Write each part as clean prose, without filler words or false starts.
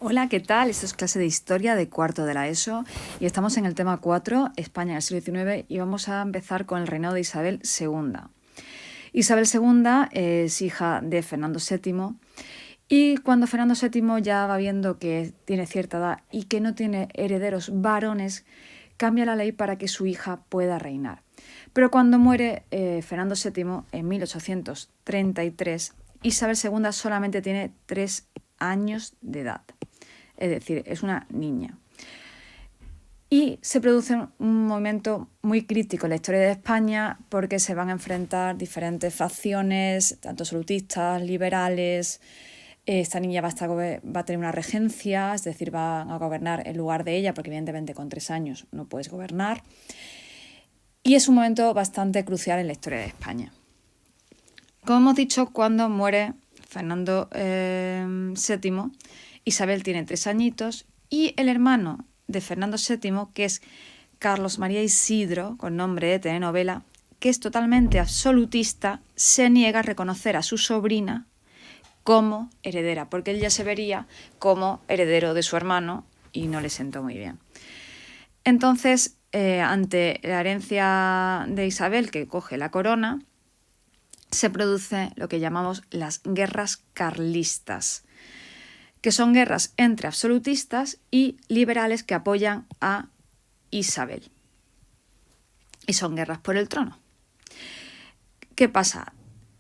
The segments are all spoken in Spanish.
Hola, ¿qué tal? Esto es clase de historia de cuarto de la ESO y estamos en el tema 4, España en el siglo XIX, y vamos a empezar con el reinado de Isabel II. Isabel II es hija de Fernando VII y cuando Fernando VII ya va viendo que tiene cierta edad y que no tiene herederos varones, cambia la ley para que su hija pueda reinar. Pero cuando muere Fernando VII en 1833, Isabel II solamente tiene 3 años de edad. Es decir, es una niña. Y se produce un momento muy crítico en la historia de España porque se van a enfrentar diferentes facciones, tanto absolutistas, liberales. Esta niña va a tener una regencia, es decir, va a gobernar en lugar de ella, porque evidentemente con 3 años no puedes gobernar. Y es un momento bastante crucial en la historia de España. Como hemos dicho, cuando muere Fernando VII, Isabel tiene 3 añitos y el hermano de Fernando VII, que es Carlos María Isidro, con nombre de telenovela, que es totalmente absolutista, se niega a reconocer a su sobrina como heredera, porque él ya se vería como heredero de su hermano y no le sentó muy bien. Entonces, ante la herencia de Isabel, que coge la corona, se produce lo que llamamos las guerras carlistas, que son guerras entre absolutistas y liberales que apoyan a Isabel. Y son guerras por el trono. ¿Qué pasa?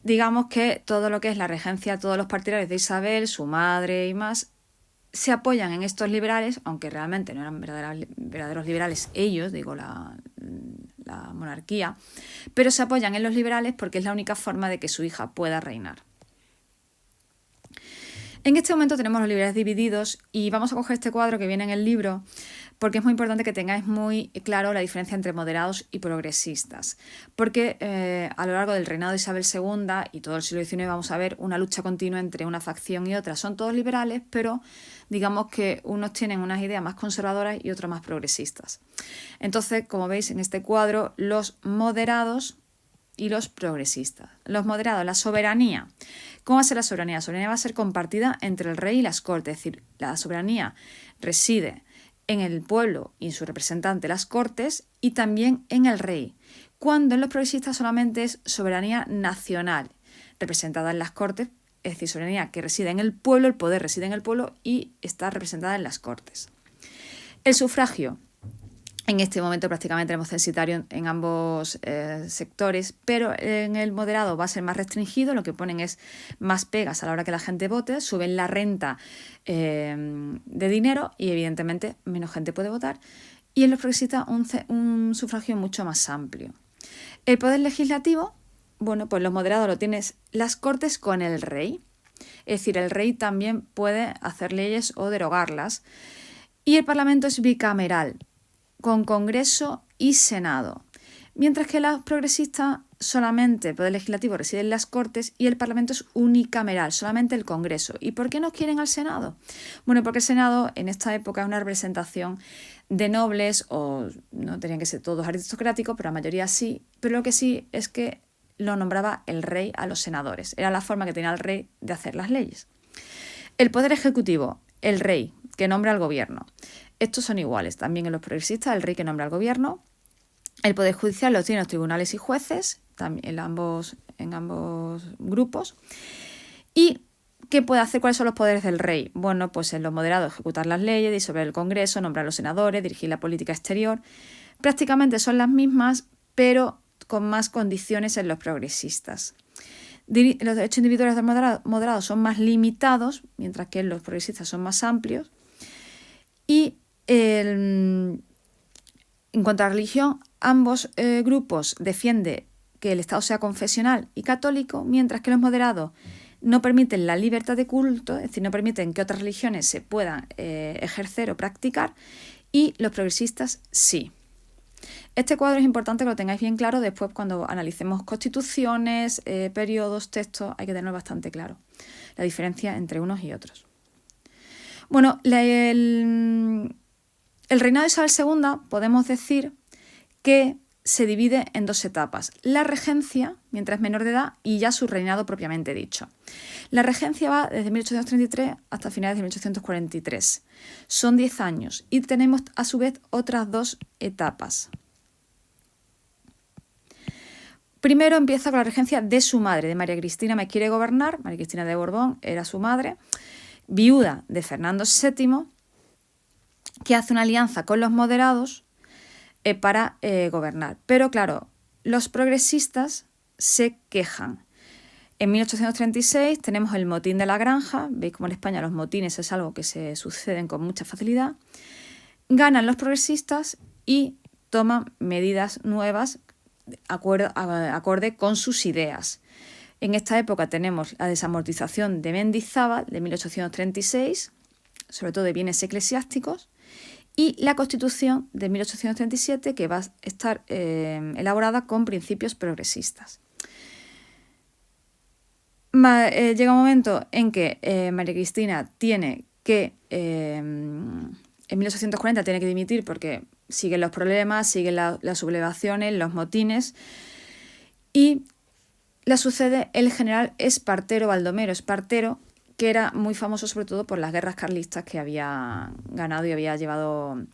Digamos que todo lo que es la regencia, todos los partidarios de Isabel, su madre y más, se apoyan en estos liberales, aunque realmente no eran verdaderos liberales ellos, digo la monarquía, pero se apoyan en los liberales porque es la única forma de que su hija pueda reinar. En este momento tenemos los liberales divididos y vamos a coger este cuadro que viene en el libro porque es muy importante que tengáis muy claro la diferencia entre moderados y progresistas, porque a lo largo del reinado de Isabel II y todo el siglo XIX vamos a ver una lucha continua entre una facción y otra. Son todos liberales, pero digamos que unos tienen unas ideas más conservadoras y otros más progresistas. Entonces, como veis en este cuadro, los moderados y los progresistas. Los moderados, la soberanía. ¿Cómo va a ser la soberanía? La soberanía va a ser compartida entre el rey y las cortes, es decir, la soberanía reside en el pueblo y en su representante, las cortes, y también en el rey, cuando en los progresistas solamente es soberanía nacional, representada en las cortes, es decir, soberanía que reside en el pueblo, el poder reside en el pueblo y está representada en las cortes. El sufragio. En este momento prácticamente tenemos censitario en ambos sectores, pero en el moderado va a ser más restringido, lo que ponen es más pegas a la hora que la gente vote, suben la renta de dinero y evidentemente menos gente puede votar. Y en los progresistas un sufragio mucho más amplio. El poder legislativo, bueno, pues los moderados lo tienes las cortes con el rey, es decir, el rey también puede hacer leyes o derogarlas. Y el parlamento es bicameral, con Congreso y Senado, mientras que los progresistas solamente el Poder Legislativo reside en las Cortes y el Parlamento es unicameral, solamente el Congreso. ¿Y por qué no quieren al Senado? Bueno, porque el Senado en esta época es una representación de nobles, o no tenían que ser todos aristocráticos, pero la mayoría sí, pero lo que sí es que lo nombraba el rey a los senadores, era la forma que tenía el rey de hacer las leyes. El Poder Ejecutivo, el rey, que nombra al gobierno. Estos son iguales también en los progresistas, el rey que nombra al gobierno. El Poder Judicial lo tienen los tribunales y jueces, también en ambos grupos. ¿Y qué puede hacer? ¿Cuáles son los poderes del rey? Bueno, pues en los moderados ejecutar las leyes, disolver el Congreso, nombrar a los senadores, dirigir la política exterior. Prácticamente son las mismas, pero con más condiciones en los progresistas. Los derechos individuales de moderados son más limitados, mientras que los progresistas son más amplios. Y en cuanto a la religión, ambos grupos defienden que el Estado sea confesional y católico, mientras que los moderados no permiten la libertad de culto, es decir, no permiten que otras religiones se puedan ejercer o practicar, y los progresistas sí. Este cuadro es importante que lo tengáis bien claro después cuando analicemos constituciones, periodos, textos, hay que tenerlo bastante claro, la diferencia entre unos y otros. Bueno, el reinado de Isabel II podemos decir que se divide en dos etapas: la regencia, mientras es menor de edad, y ya su reinado propiamente dicho. La regencia va desde 1833 hasta finales de 1843. Son 10 años y tenemos a su vez otras dos etapas. Primero empieza con la regencia de su madre, de María Cristina me quiere gobernar. María Cristina de Borbón era su madre, viuda de Fernando VII, que hace una alianza con los moderados para gobernar. Pero claro, los progresistas se quejan. En 1836 tenemos el motín de la Granja. Veis como en España los motines es algo que se suceden con mucha facilidad. Ganan los progresistas y toman medidas nuevas acorde con sus ideas. En esta época tenemos la desamortización de Mendizábal de 1836, sobre todo de bienes eclesiásticos, y la Constitución de 1837, que va a estar elaborada con principios progresistas. Llega un momento en que María Cristina tiene que, en 1840 tiene que dimitir porque siguen los problemas, siguen las sublevaciones, los motines, y le sucede el general Espartero, Baldomero Espartero, que era muy famoso sobre todo por las guerras carlistas que había ganado y había llevado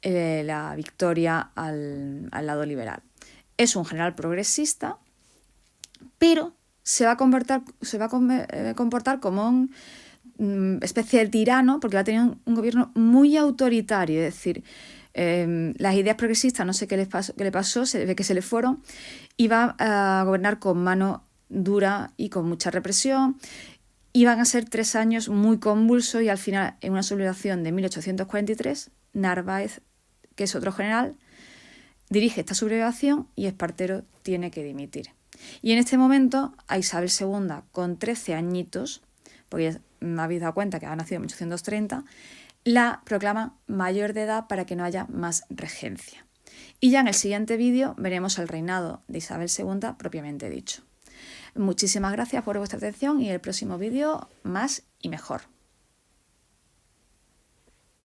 la victoria al lado liberal. Es un general progresista, pero se va a comportar como una especie de tirano, porque va a tener un gobierno muy autoritario, es decir, las ideas progresistas, no sé qué le pasó, se ve que se le fueron, y va a gobernar con mano dura y con mucha represión, y van a ser 3 años muy convulsos, y al final, en una sublevación de 1843, Narváez, que es otro general, dirige esta sublevación y Espartero tiene que dimitir. Y en este momento a Isabel II, con 13 añitos, porque ya me habéis dado cuenta que ha nacido en 1830, la proclama mayor de edad para que no haya más regencia. Y ya en el siguiente vídeo veremos el reinado de Isabel II propiamente dicho. Muchísimas gracias por vuestra atención y en el próximo vídeo más y mejor.